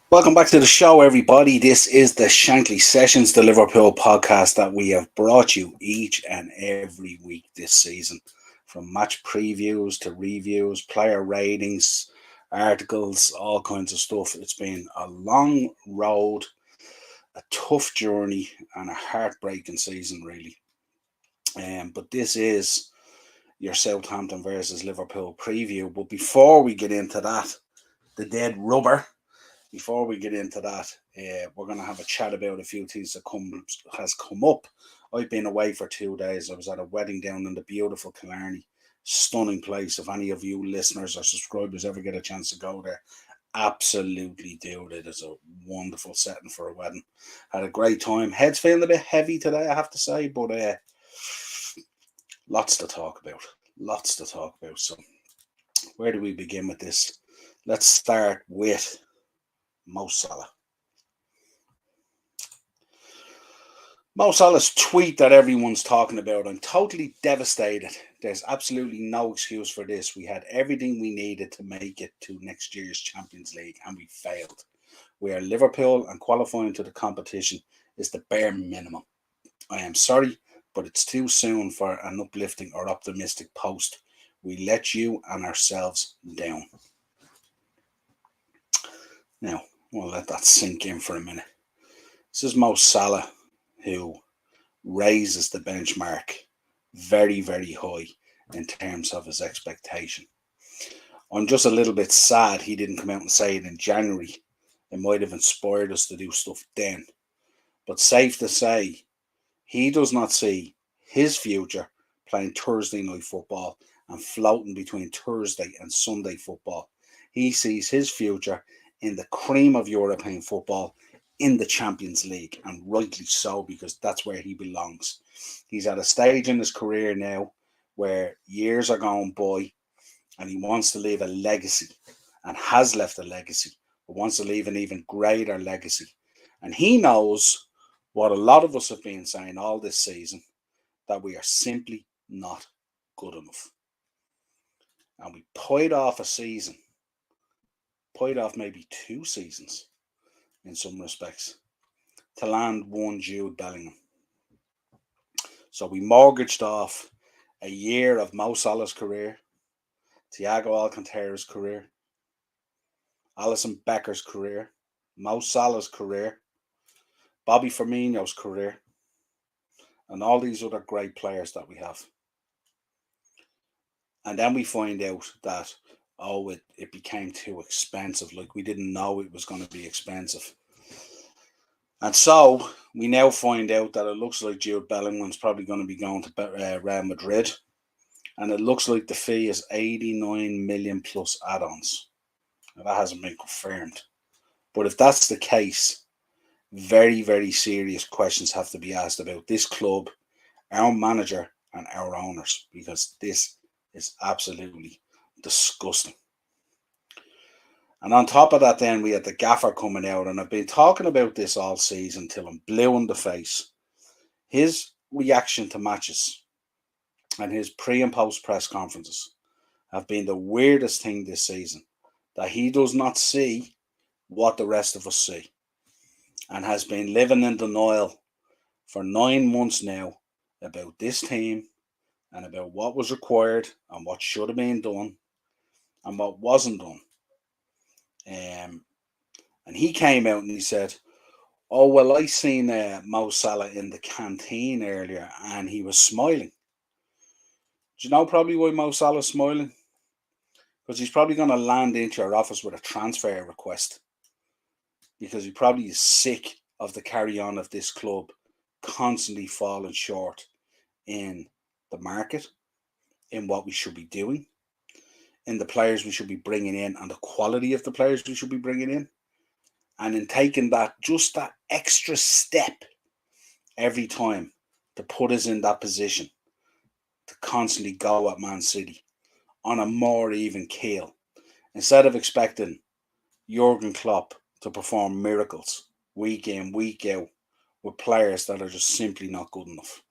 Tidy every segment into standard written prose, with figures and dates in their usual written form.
Welcome back to the show, everybody. This is the Shankly Sessions, the Liverpool podcast that we have brought you each and every week this season. From match previews to reviews, player ratings, articles, all kinds of stuff. It's been a long road, a tough journey, and a heartbreaking season, really. But this is your Southampton versus Liverpool preview. But before we get into that, the dead rubber. Before we get into that, we're going to have a chat about a few things that has come up. I've been away for 2 days. I was at a wedding down in the beautiful Killarney. Stunning place. If any of you listeners or subscribers ever get a chance to go there, absolutely do it. It is a wonderful setting for a wedding. Had a great time. Head's feeling a bit heavy today, I have to say, but lots to talk about. Lots to talk about. So, where do we begin with this? Let's start with Mo Salah. Mo Salah's tweet that everyone's talking about. I'm totally devastated. There's absolutely no excuse for this. We had everything we needed to make it to next year's Champions League and we failed. We are Liverpool and qualifying to the competition is the bare minimum. I am sorry, but it's too soon for an uplifting or optimistic post. We let you and ourselves down. Now, we'll let that sink in for a minute. This is Mo Salah, who raises the benchmark very, very high in terms of his expectation. I'm just a little bit sad he didn't come out and say it in January. It might have inspired us to do stuff then. But safe to say, he does not see his future playing Thursday night football and floating between Thursday and Sunday football. He sees his future in the cream of European football in the Champions League, and rightly so, because that's where he belongs. He's at a stage in his career now where years are going by and he wants to leave a legacy and has left a legacy, but wants to leave an even greater legacy. And he knows what a lot of us have been saying all this season, that we are simply not good enough. And we pied off a season, pied off maybe 2 seasons in some respects, to land one Jude Bellingham. So we mortgaged off a year of Mo Salah's career, Thiago Alcantara's career, Alisson Becker's career, Mo Salah's career, Bobby Firmino's career, and all these other great players that we have. And then we find out that, it became too expensive. Like, we didn't know it was going to be expensive. And so we now find out that it looks like Jude Bellingham's probably going to be going to Real Madrid. And it looks like the fee is 89 million plus add-ons. Now, that hasn't been confirmed. But if that's the case, very, very serious questions have to be asked about this club, our manager, and our owners, because this is absolutely disgusting. And on top of that, then we had the gaffer coming out, and I've been talking about this all season till I'm blue in the face. His reaction to matches and his pre and post press conferences have been the weirdest thing this season, that he does not see what the rest of us see, and has been living in denial for 9 months now about this team and about what was required and what should have been done and what wasn't done. And he came out and he said, "Oh, well, I seen Mo Salah in the canteen earlier and he was smiling." Do you know probably why Mo Salah's smiling? Because he's probably going to land into your office with a transfer request. Because he probably is sick of the carry-on of this club constantly falling short in the market, in what we should be doing, in the players we should be bringing in, and the quality of the players we should be bringing in, and in taking that extra step every time to put us in that position to constantly go at Man City on a more even keel, instead of expecting Jurgen Klopp to perform miracles week in, week out with players that are just simply not good enough.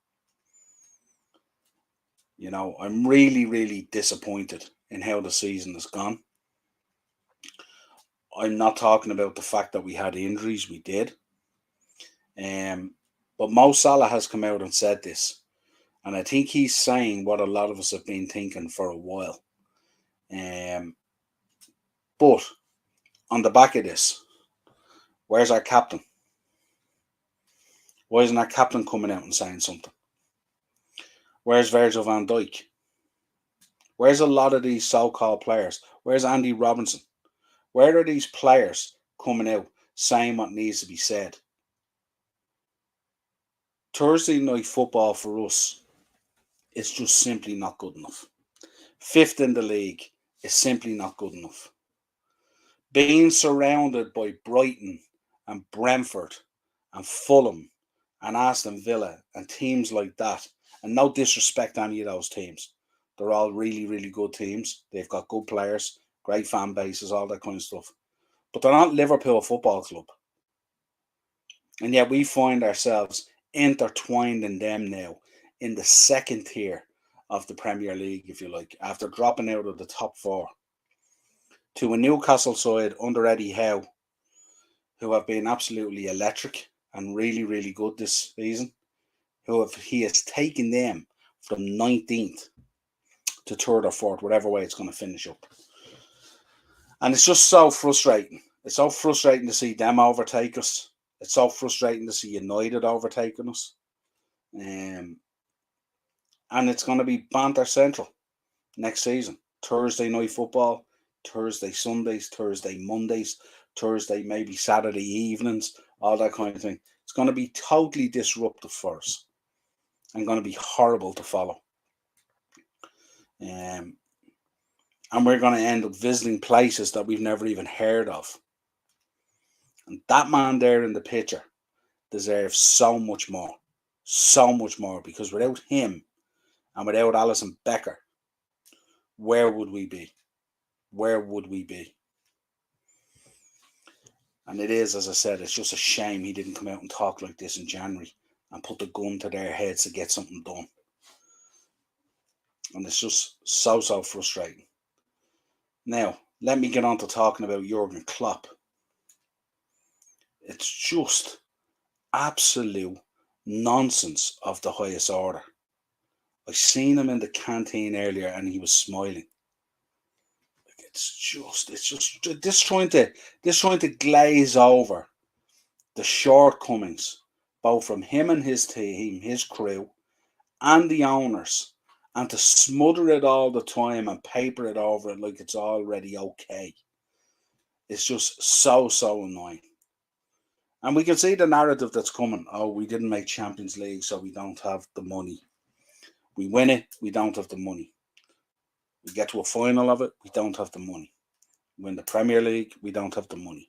You know, I'm really, really disappointed in how the season has gone. I'm not talking about the fact that we had injuries. We did. But Mo Salah has come out and said this. And I think he's saying what a lot of us have been thinking for a while. But on the back of this, where's our captain? Why isn't our captain coming out and saying something? Where's Virgil van Dijk? Where's a lot of these so-called players? Where's Andy Robinson? Where are these players coming out saying what needs to be said? Thursday night football for us is just simply not good enough. Fifth in the league is simply not good enough. Being surrounded by Brighton and Brentford and Fulham and Aston Villa and teams like that, and no disrespect to any of those teams, they're all really, really good teams. They've got good players, great fan bases, all that kind of stuff. But they're not Liverpool Football Club. And yet we find ourselves intertwined in them now in the second tier of the Premier League, if you like, after dropping out of the top four to a Newcastle side under Eddie Howe, who have been absolutely electric and really, really good this season. He has taken them from 19th to third or fourth, whatever way it's going to finish up. And it's just so frustrating. It's so frustrating to see them overtake us. It's so frustrating to see United overtaking us. And it's going to be banter central next season. Thursday night football, Thursday Sundays, Thursday Mondays, Thursday maybe Saturday evenings, all that kind of thing. It's going to be totally disruptive for us and going to be horrible to follow. And we're going to end up visiting places that we've never even heard of. And that man there in the picture deserves so much more, because without him and without Alisson Becker, where would we be? Where would we be? And it is, as I said, it's just a shame he didn't come out and talk like this in January and put the gun to their heads to get something done. And it's just so frustrating. Now, let me get on to talking about Jurgen Klopp. It's just absolute nonsense of the highest order. I seen him in the canteen earlier and he was smiling. It's just trying to glaze over the shortcomings, both from him and his team, his crew, and the owners, and to smother it all the time and paper it over it like it's already okay. It's just so annoying. And we can see the narrative that's coming. Oh, we didn't make Champions League, so we don't have the money. We win it, we don't have the money. We get to a final of it, we don't have the money. We win the Premier League, we don't have the money.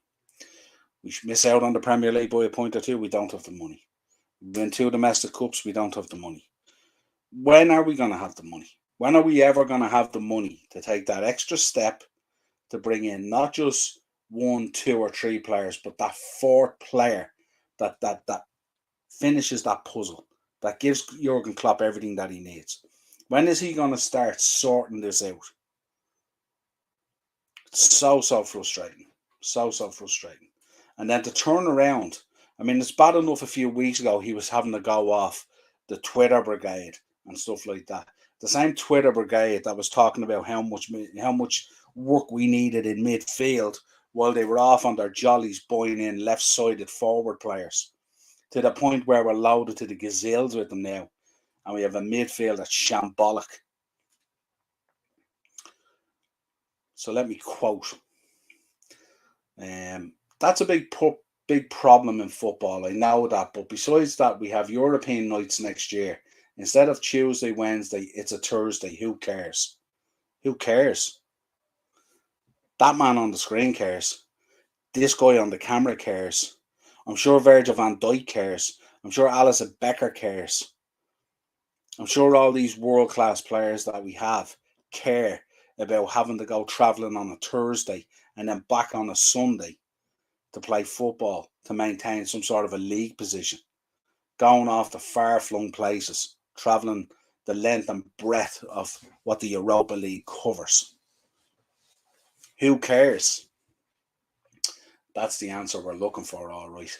We miss out on the Premier League by a point or two, we don't have the money. We win 2 domestic cups, we don't have the money. When are we going to have the money? When are we ever going to have the money to take that extra step to bring in not just 1, 2, or 3 players, but that 4th player that finishes that puzzle, that gives Jurgen Klopp everything that he needs? When is he going to start sorting this out? It's so frustrating. So frustrating. And then to turn around, I mean, it's bad enough a few weeks ago he was having to go off the Twitter brigade and stuff like that. The same Twitter brigade that was talking about how much work we needed in midfield while they were off on their jollies buying in left-sided forward players, to the point where we're loaded to the gazelles with them now. And we have a midfield that's shambolic. So let me quote. That's a big problem in football. I know that. But besides that, we have European nights next year. Instead of Tuesday, Wednesday, it's a Thursday. Who cares? Who cares? That man on the screen cares. This guy on the camera cares. I'm sure Virgil van Dijk cares. I'm sure Alisson Becker cares. I'm sure all these world-class players that we have care about having to go travelling on a Thursday and then back on a Sunday to play football, to maintain some sort of a league position, going off to far-flung places, travelling the length and breadth of what the Europa League covers. Who cares? That's the answer we're looking for, all right.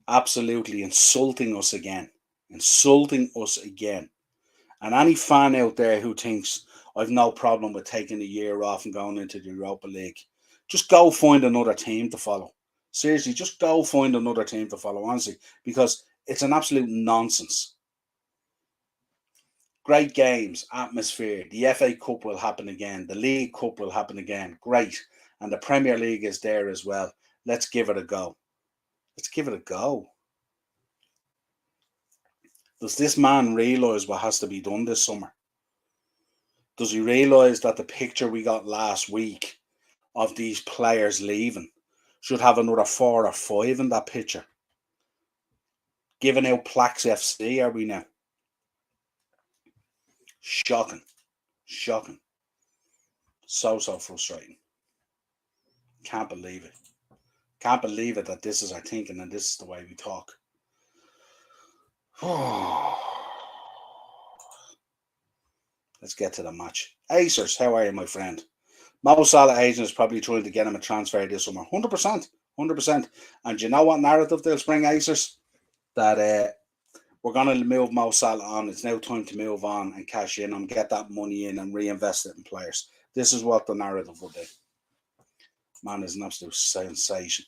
Absolutely insulting us again. Insulting us again. And any fan out there who thinks I've no problem with taking a year off and going into the Europa League, just go find another team to follow. Seriously, just go find another team to follow, honestly, because it's an absolute nonsense. Great games, atmosphere. The FA Cup will happen again. The League Cup will happen again. Great. And the Premier League is there as well. Let's give it a go. Let's give it a go. Does this man realise what has to be done this summer? Does he realise that the picture we got last week of these players leaving should have another 4 or 5 in that picture? Giving out plaques FC, are we now? Shocking. Shocking. So frustrating. Can't believe it. Can't believe it that this is our thinking and this is the way we talk. Let's get to the match. Acers, how are you, my friend? Mo Salah agent is probably trying to get him a transfer this summer. 100%. 100%. And you know what narrative they'll spring, Acers? That we're going to move Mo Salah on. It's now time to move on and cash in and get that money in and reinvest it in players. This is what the narrative will be. Man is an absolute sensation.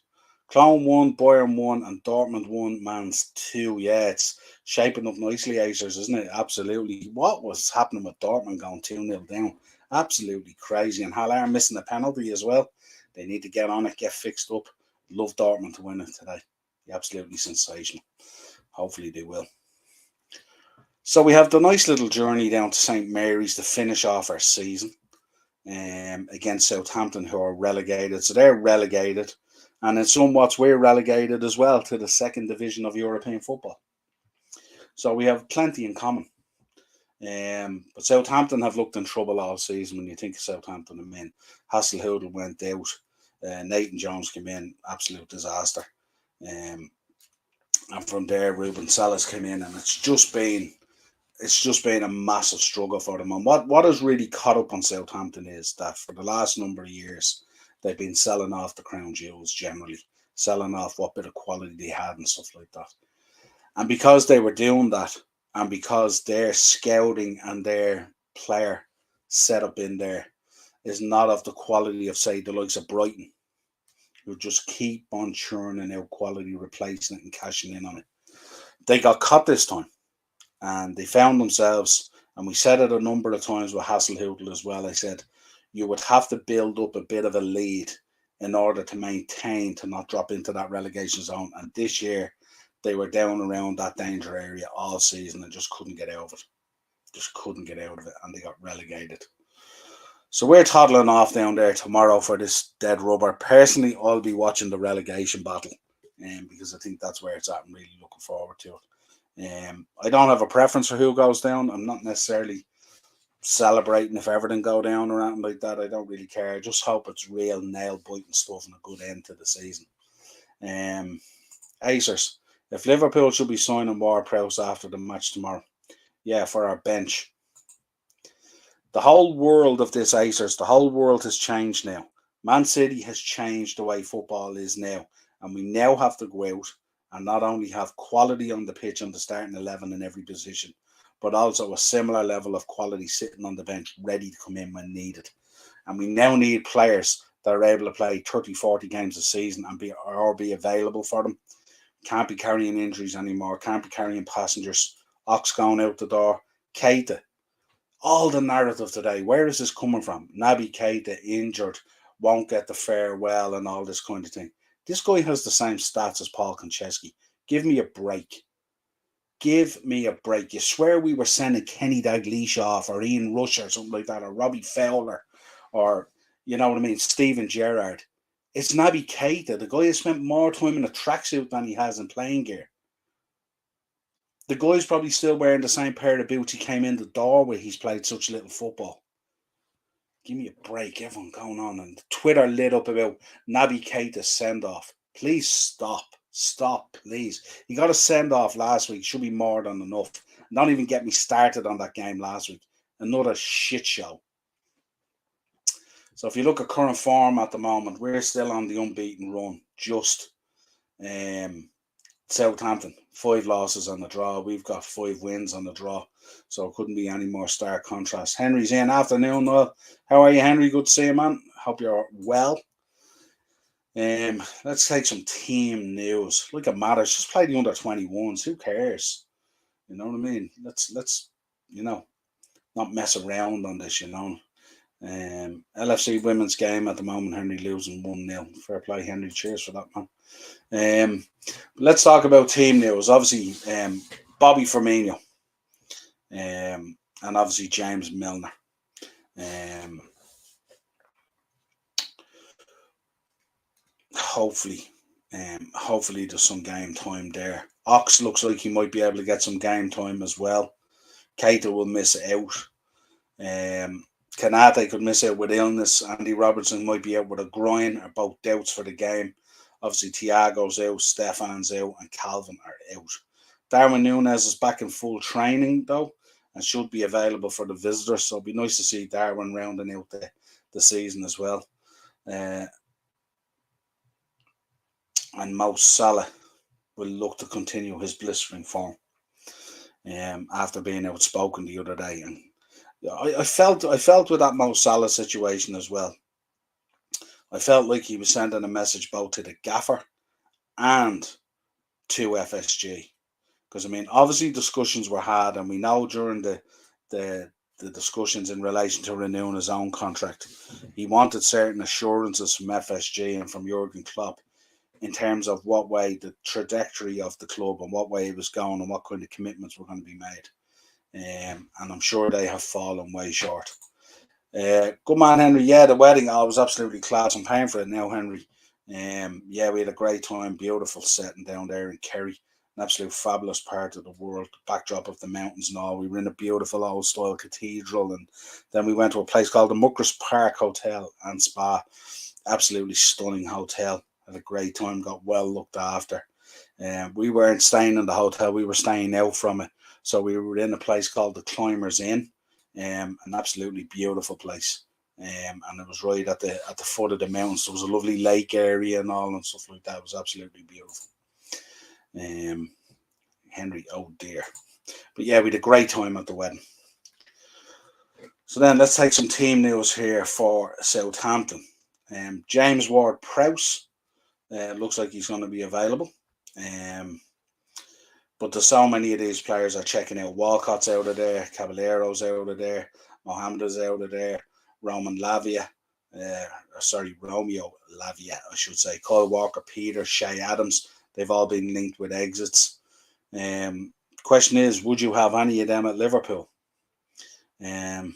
Cologne 1, Bayern 1, and Dortmund 1, Mans 2. Yeah, it's shaping up nicely, Acers, isn't it? Absolutely. What was happening with Dortmund going 2-0 down? Absolutely crazy. And Haller missing a penalty as well. They need to get on it, get fixed up. Love Dortmund to win it today. Absolutely sensational. Hopefully they will. So we have the nice little journey down to St. Mary's to finish off our season against Southampton, who are relegated. So they're relegated. And in somewhat, we're relegated as well to the second division of European football. So we have plenty in common. But Southampton have looked in trouble all season when you think of Southampton. I mean, Hasselhoodl went out. Nathan Jones came in, absolute disaster. And from there, Ruben Salas came in, and it's just been a massive struggle for them. And what has really caught up on Southampton is that for the last number of years, they've been selling off the crown jewels generally, selling off what bit of quality they had and stuff like that. And because they were doing that, and because their scouting and their player setup in there is not of the quality of, say, the likes of Brighton, who just keep on churning out quality, replacing it and cashing in on it. They got caught this time, and they found themselves, and we said it a number of times with Hasselhoodl as well. I said, you would have to build up a bit of a lead in order to maintain, to not drop into that relegation zone. And this year, they were down around that danger area all season and just couldn't get out of it. Just couldn't get out of it, and they got relegated. So we're toddling off down there tomorrow for this dead rubber. Personally, I'll be watching the relegation battle because I think that's where it's at. I'm really looking forward to it. I don't have a preference for who goes down. I'm not necessarily celebrating if everything go down or anything like that. I don't really care. I just hope it's real nail-biting stuff and a good end to the season. Acers, if Liverpool should be signing Ward-Prowse after the match tomorrow, yeah, for our bench. The whole world of this, Acers, the whole world has changed now. Man City has changed the way football is now, and we now have to go out and not only have quality on the pitch on the starting 11 in every position, but also a similar level of quality sitting on the bench, ready to come in when needed. And we now need players that are able to play 30, 40 games a season and be available for them. Can't be carrying injuries anymore, can't be carrying passengers. Ox going out the door. Keita. All the narrative today, where is this coming from? Naby Keita injured, won't get the farewell and all this kind of thing. This guy has the same stats as Paul Konchesky. Give me a break. Give me a break. You swear we were sending Kenny Dalglish off or Ian Rush or something like that, or Robbie Fowler, or, you know what I mean, Steven Gerrard. It's Naby Keita. The guy has spent more time in a tracksuit than he has in playing gear. The guy's probably still wearing the same pair of boots he came in the door with. He's played such little football. Give me a break. Everyone going on. And Twitter lit up about Naby Keita's send-off. Please stop. Stop, please. He got a send-off last week. Should be more than enough. Don't even get me started on that game last week. Another shit show. So if you look at current form at the moment, we're still on the unbeaten run. Just Southampton, 5 losses on the draw. We've got 5 wins on the draw. So it couldn't be any more stark contrast. Henry's in. Afternoon, Noel. How are you, Henry? Good to see you, man. Hope you're well. Let's take some team news. Look at matters. Just play the under 21s. Who cares? You know what I mean? Let's not mess around on this. LFC women's game at the moment. Henry losing 1-0. Fair play, Henry. Cheers for that, man. Let's talk about team news. Obviously, Bobby Firmino, and obviously James Milner. Hopefully there's some game time there. Ox looks like he might be able to get some game time as well. Keita will miss out. Kanate could miss out with illness. Andy Robertson might be out with a groin, or both doubts for the game. Obviously, Thiago's out, Stefan's out, and Calvin are out. Darwin Núñez is back in full training, though, and should be available for the visitors. So it'll be nice to see Darwin rounding out the season as well. And Mo Salah will look to continue his blistering form after being outspoken the other day. And I felt with that Mo Salah situation as well. I felt like he was sending a message both to the gaffer and to FSG. Because, I mean, obviously discussions were had, and we know during the discussions in relation to renewing his own contract, he wanted certain assurances from FSG and from Jurgen Klopp in terms of what way the trajectory of the club and what way it was going and what kind of commitments were going to be made. And I'm sure they have fallen way short. Good man, Henry. Yeah, the wedding, I was absolutely class. I'm paying for it now, Henry. Yeah, we had a great time. Beautiful setting down there in Kerry. An absolute fabulous part of the world. Backdrop of the mountains and all. We were in a beautiful old style cathedral, and then we went to a place called the Muckers Park Hotel and Spa. Absolutely stunning hotel. Had a great time. Got well looked after. We weren't staying in the hotel. We were staying out from it. So we were in a place called the Climbers Inn. An absolutely beautiful place. And it was right at the foot of the mountains. There was a lovely lake area and all and stuff like that. It was absolutely beautiful. Henry, oh dear. But yeah, we had a great time at the wedding. So then let's take some team news here for Southampton. James Ward-Prowse looks like he's going to be available. But there's so many of these players are checking out. Walcott's out of there, Caballero's out of there, Mohamed's out of there, Romeo Lavia, I should say. Kyle Walker-Peters, Shay Adams, they've all been linked with exits. Question is, would you have any of them at Liverpool? And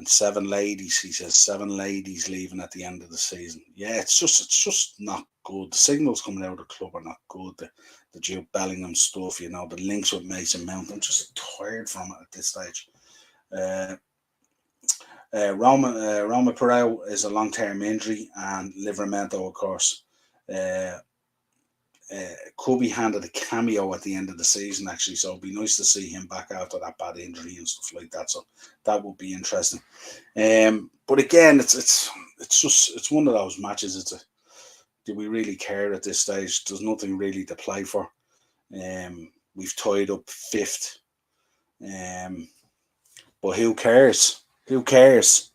7 ladies, he says, 7 ladies leaving at the end of the season. Yeah, it's just not good. The signals coming out of the club are not good. The Jude Bellingham stuff, the links with Mason Mount. I'm just tired from it at this stage. Roma Perel is a long-term injury, and Livramento, of course, could be handed a cameo at the end of the season, actually. So it'd be nice to see him back after that bad injury and stuff like that. So that would be interesting. But again, it's one of those matches. Do we really care at this stage? There's nothing really to play for. We've tied up 5th. But who cares? Who cares?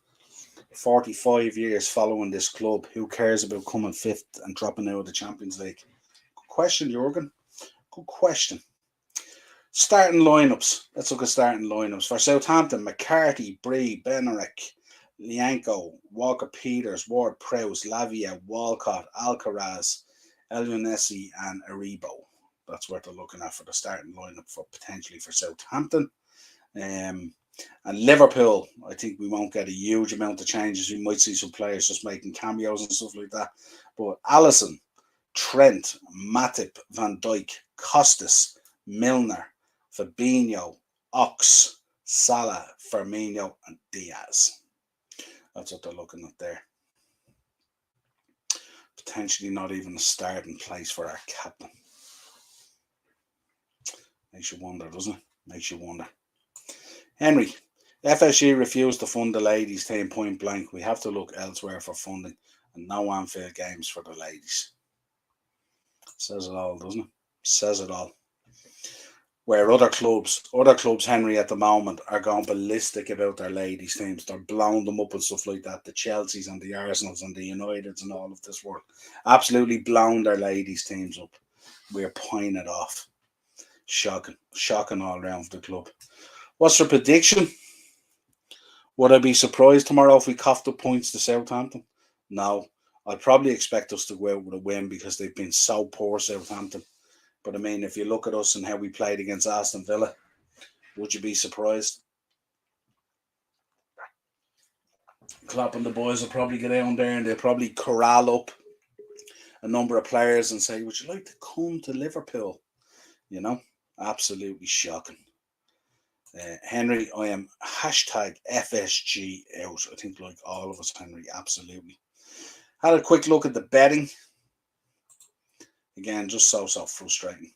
45 years following this club. Who cares about coming 5th and dropping out of the Champions League? Good question, Jurgen. Good question. Starting lineups. Let's look at starting lineups. For Southampton, McCarthy, Bree, Benarek, Lianco, Walker-Peters, Ward-Prowse, Lavia, Walcott, Alcaraz, Elionesi, and Aribo. That's what they're looking at for the starting lineup potentially for Southampton. And Liverpool, I think we won't get a huge amount of changes. We might see some players just making cameos and stuff like that. But Alisson, Trent, Matip, Van Dijk, Costas, Milner, Fabinho, Ox, Salah, Firmino, and Diaz. That's what they're looking at there. Potentially not even a starting place for our captain. Makes you wonder, doesn't it? Makes you wonder. Henry, FSG refused to fund the ladies' team point blank. We have to look elsewhere for funding, and no Anfield games for the ladies. Says it all, doesn't it? Says it all. Where other clubs, Henry, at the moment are going ballistic about their ladies' teams. They're blowing them up and stuff like that. The Chelseas and the Arsenals and the Uniteds and all of this world. Absolutely blowing their ladies' teams up. We're paying it off. Shocking. Shocking all around the club. What's your prediction? Would I be surprised tomorrow if we coughed up points to Southampton? No. I'd probably expect us to go out with a win because they've been so poor, Southampton. But I mean, if you look at us and how we played against Aston Villa, would you be surprised? Klopp and the boys will probably get down there and they'll probably corral up a number of players and say, would you like to come to Liverpool? You know, absolutely shocking. Henry, I am hashtag FSG out. I think like all of us, Henry, absolutely. Had a quick look at the betting. Again, just so frustrating.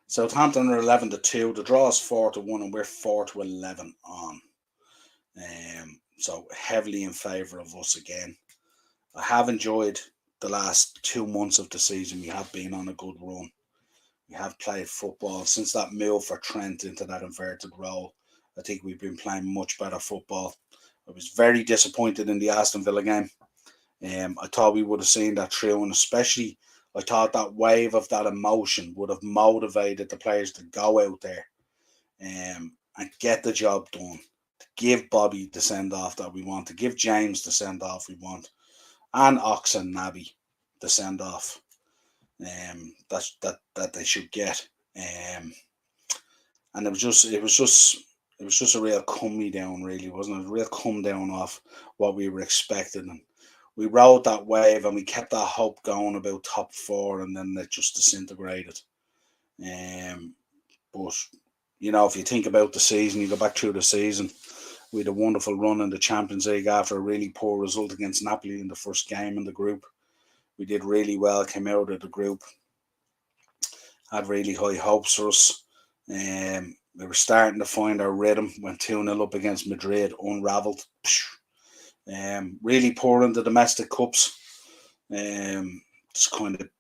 Southampton are 11-2. The draw is 4-1, and we're 4-11 on. So heavily in favour of us again. I have enjoyed the last 2 months of the season. We have been on a good run. We have played football since that move for Trent into that inverted role. I think we've been playing much better football. I was very disappointed in the Aston Villa game. I thought we would have seen that through, and especially I thought that wave of that emotion would have motivated the players to go out there and get the job done, to give Bobby the send-off that we want, to give James the send-off we want, and Ox and Naby the send-off that they should get. And it was just a real come me down, really, wasn't it? A real come down off what we were expecting. And we rode that wave and we kept that hope going about top 4, and then it just disintegrated. But, you know, if you think about the season, you go back through the season, we had a wonderful run in the Champions League after a really poor result against Napoli in the first game in the group. We did really well, came out of the group, had really high hopes for us. We were starting to find our rhythm, went 2-0 up against Madrid, unravelled. Really poor in the domestic cups. Just kind of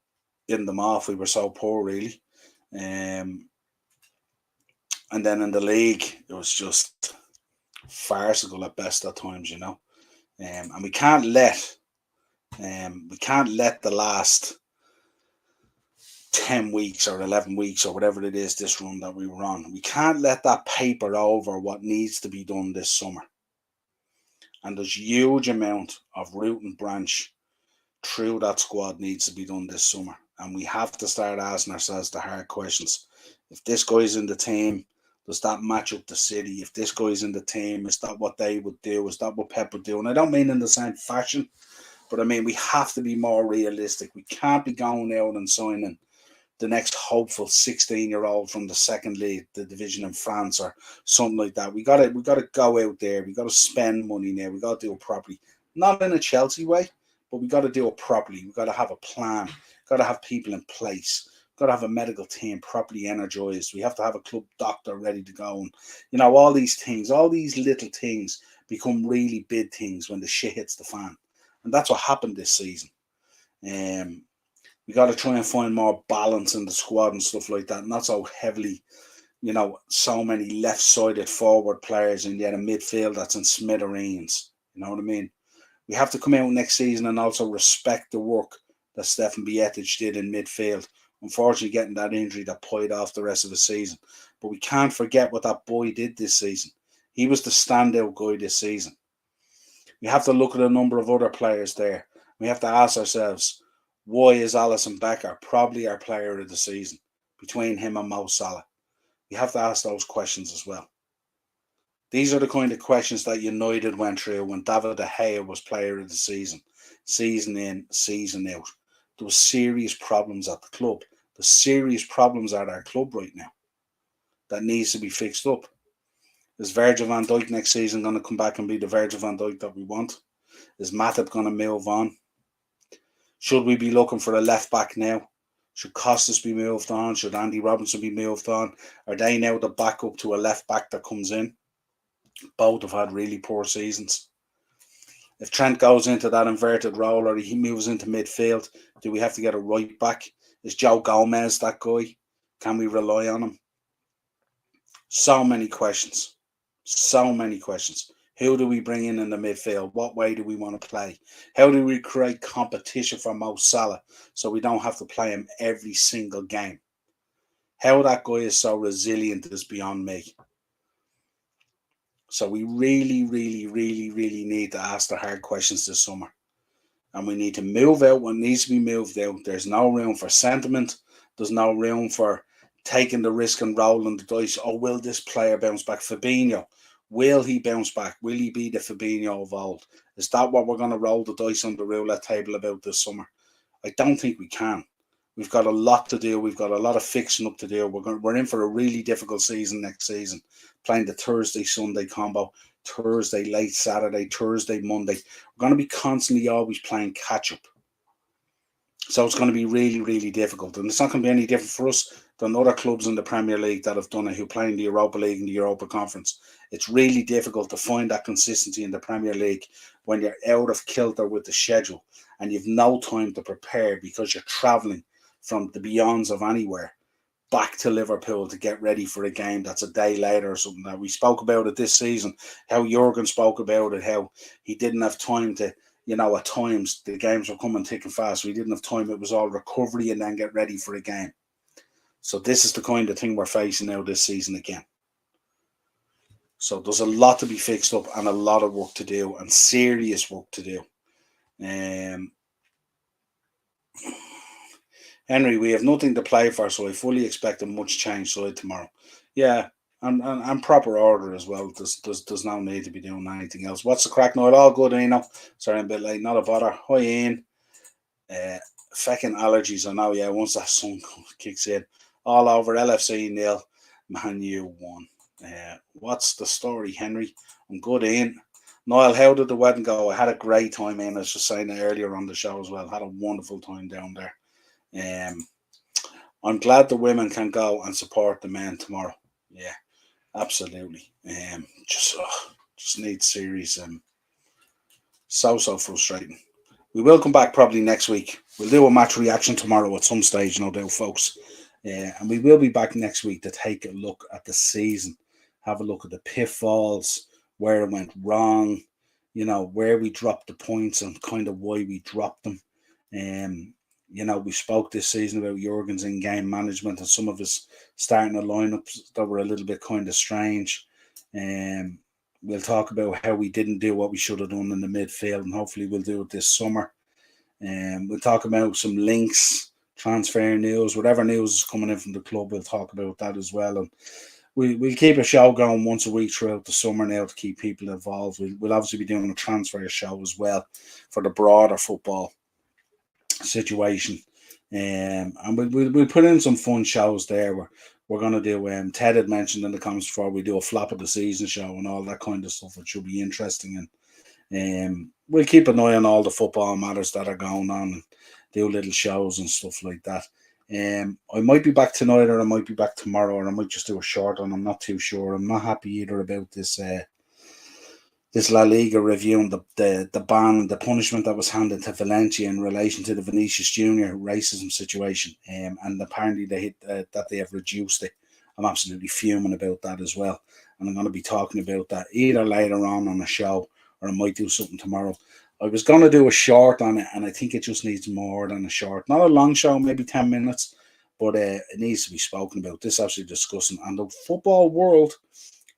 getting them off. We were so poor, really. And then in the league, it was just farcical at best at times, you know. And we can't let the last 10 weeks or 11 weeks or whatever it is, this run that we were on, we can't let that paper over what needs to be done this summer. And there's huge amount of root and branch through that squad needs to be done this summer. And we have to start asking ourselves the hard questions. If this guy's in the team, does that match up to City? If this guy's in the team, is that what they would do? Is that what Pep would do? And I don't mean in the same fashion, but I mean, we have to be more realistic. We can't be going out and signing the next hopeful 16-year-old from the second league, the division in France or something like that. We got to go out there. We got to spend money now. We got to do it properly. Not in a Chelsea way, but we got to do it properly. We got to have a plan. Got to have people in place. Got to have a medical team properly energized. We have to have a club doctor ready to go. And, you know, all these things, all these little things become really big things when the shit hits the fan. And that's what happened this season. We got to try and find more balance in the squad and stuff like that. Not so heavily, you know, so many left-sided forward players and yet a midfield that's in smithereens. You know what I mean? We have to come out next season and also respect the work that Stefan Bietic did in midfield. Unfortunately, getting that injury that played off the rest of the season. But we can't forget what that boy did this season. He was the standout guy this season. We have to look at a number of other players there. We have to ask ourselves, why is Alisson Becker probably our player of the season between him and Mo Salah? We have to ask those questions as well. These are the kind of questions that United went through when David De Gea was player of the season in, season out. There were serious problems at the club. There's serious problems at our club right now that needs to be fixed up. Is Virgil van Dijk next season going to come back and be the Virgil van Dijk that we want? Is Matip going to move on? Should we be looking for a left back now? Should Costas be moved on? Should Andy Robinson be moved on? Are they now the backup to a left back that comes in? Both have had really poor seasons. If Trent goes into that inverted role or he moves into midfield, do we have to get a right back? Is Joe Gomez that guy? Can we rely on him? So many questions. So many questions. Who do we bring in the midfield? What way do we want to play? How do we create competition for Mo Salah so we don't have to play him every single game? How that guy is so resilient is beyond me. So we really, really, really, really need to ask the hard questions this summer. And we need to move out what needs to be moved out. There's no room for sentiment. There's no room for taking the risk and rolling the dice. Oh, will this player bounce back? Fabinho, will he bounce back? Will he be the Fabinho of old? Is that what we're going to roll the dice on the roulette table about this summer? I don't think we can. We've got a lot to do. We've got a lot of fixing up to do. We're in for a really difficult season next season, playing the Thursday-Sunday combo, Thursday, late Saturday, Thursday, Monday. We're going to be constantly always playing catch-up. So it's going to be really, really difficult. And it's not going to be any different for us than other clubs in the Premier League that have done it, who play in the Europa League and the Europa Conference. It's really difficult to find that consistency in the Premier League when you're out of kilter with the schedule and you've no time to prepare because you're travelling from the beyonds of anywhere back to Liverpool to get ready for a game that's a day later or something. That we spoke about it this season, how Jurgen spoke about it, how he didn't have time to, at times the games were coming thick and fast. We didn't have time. It was all recovery and then get ready for a game. So this is the kind of thing we're facing now this season again. So there's a lot to be fixed up and a lot of work to do and serious work to do. Henry, we have nothing to play for, so I fully expect a much change side tomorrow. Yeah, and proper order as well. There's no need to be doing anything else. What's the crack, Niall? All good, Eno? Sorry, I'm a bit late. Not a bother. Hi, Ian. Feckin' allergies, I know, yeah, once that sun kicks in. All over LFC nil, Man U 1. What's the story, Henry? I'm good, Ian. Niall, how did the wedding go? I had a great time, Ian. I was just saying it earlier on the show as well. Had a wonderful time down there. I'm glad the women can go and support the men tomorrow. Yeah, absolutely. Just need serious. So frustrating. We will come back probably next week. We'll do a match reaction tomorrow at some stage, no doubt, folks. And we will be back next week to take a look at the season, have a look at the pitfalls, where it went wrong, where we dropped the points and kind of why we dropped them. We spoke this season about Jurgen's in-game management and some of his starting lineups that were a little bit kind of strange. We'll talk about how we didn't do what we should have done in the midfield, and hopefully we'll do it this summer. We'll talk about some links, transfer news, whatever news is coming in from the club, we'll talk about that as well. And we'll keep a show going once a week throughout the summer now to keep people involved. We'll obviously be doing a transfer show as well for the broader football situation. And we'll put in some fun shows there. We're going to do, Ted had mentioned in the comments before, we do a flop of the season show and all that kind of stuff, which should be interesting. And we'll keep an eye on all the football matters that are going on and do little shows and stuff like that. I might be back tonight, or I might be back tomorrow, or I might just do a short one. I'm not too sure. I'm not happy either about this La Liga reviewing the ban and the punishment that was handed to Valencia in relation to the Vinicius Junior racism situation. And apparently that they have reduced it. I'm absolutely fuming about that as well. And I'm going to be talking about that either later on a show, or I might do something tomorrow. I was going to do a short on it, and I think it just needs more than a short. Not a long show, maybe 10 minutes, but it needs to be spoken about. This is absolutely disgusting. And the football world,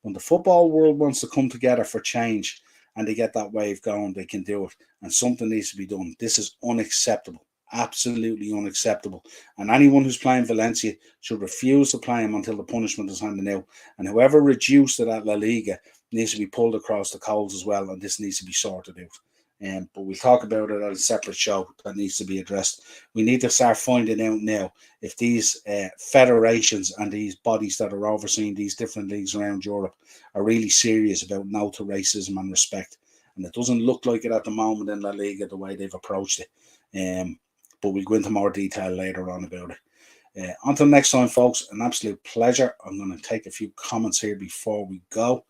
when the football world wants to come together for change and they get that wave going, they can do it. And something needs to be done. This is unacceptable. Absolutely unacceptable. And anyone who's playing Valencia should refuse to play him until the punishment is handed out. And whoever reduced it at La Liga needs to be pulled across the coals as well. And this needs to be sorted out. But we'll talk about it at a separate show that needs to be addressed. We need to start finding out now if these federations and these bodies that are overseeing these different leagues around Europe are really serious about no to racism and respect. And it doesn't look like it at the moment in La Liga, the way they've approached it. But we'll go into more detail later on about it. Until next time, folks, an absolute pleasure. I'm going to take a few comments here before we go.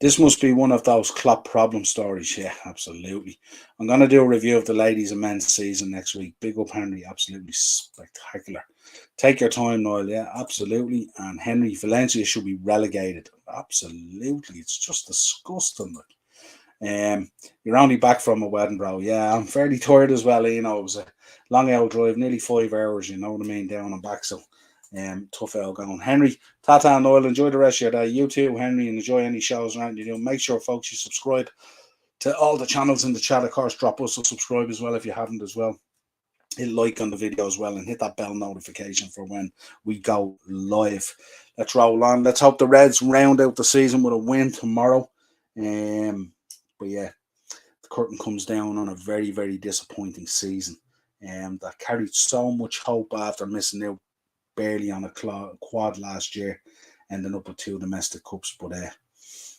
This must be one of those Klopp problem stories. Yeah, absolutely. I'm going to do a review of the ladies and men's season next week. Big up, Henry. Absolutely spectacular. Take your time, Niall. Yeah, absolutely. And Henry, Valencia should be relegated. Absolutely. It's just disgusting. You're only back from a wedding, bro. Yeah, I'm fairly tired as well. You know, it was a long out drive, nearly 5 hours, you know what I mean, down and back. So tough out going. Henry, Tata and Oil, enjoy the rest of your day. You too, Henry, and enjoy any shows around you do. Make sure, folks, you subscribe to all the channels in the chat. Of course, drop us a subscribe as well if you haven't as well. Hit like on the video as well and hit that bell notification for when we go live. Let's roll on. Let's hope the Reds round out the season with a win tomorrow. But yeah, the curtain comes down on a very, very disappointing season. That carried so much hope after missing out barely on a quad last year, ending up with 2 domestic cups. But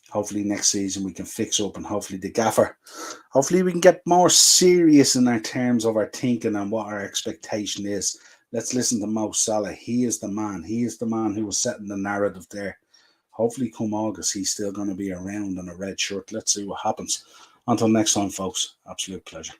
hopefully next season we can fix up, and hopefully the gaffer, hopefully we can get more serious in our terms of our thinking and what our expectation is. Let's listen to Mo Salah. He is the man. He is the man who was setting the narrative there. Hopefully come August, he's still going to be around in a red shirt. Let's see what happens. Until next time, folks, absolute pleasure.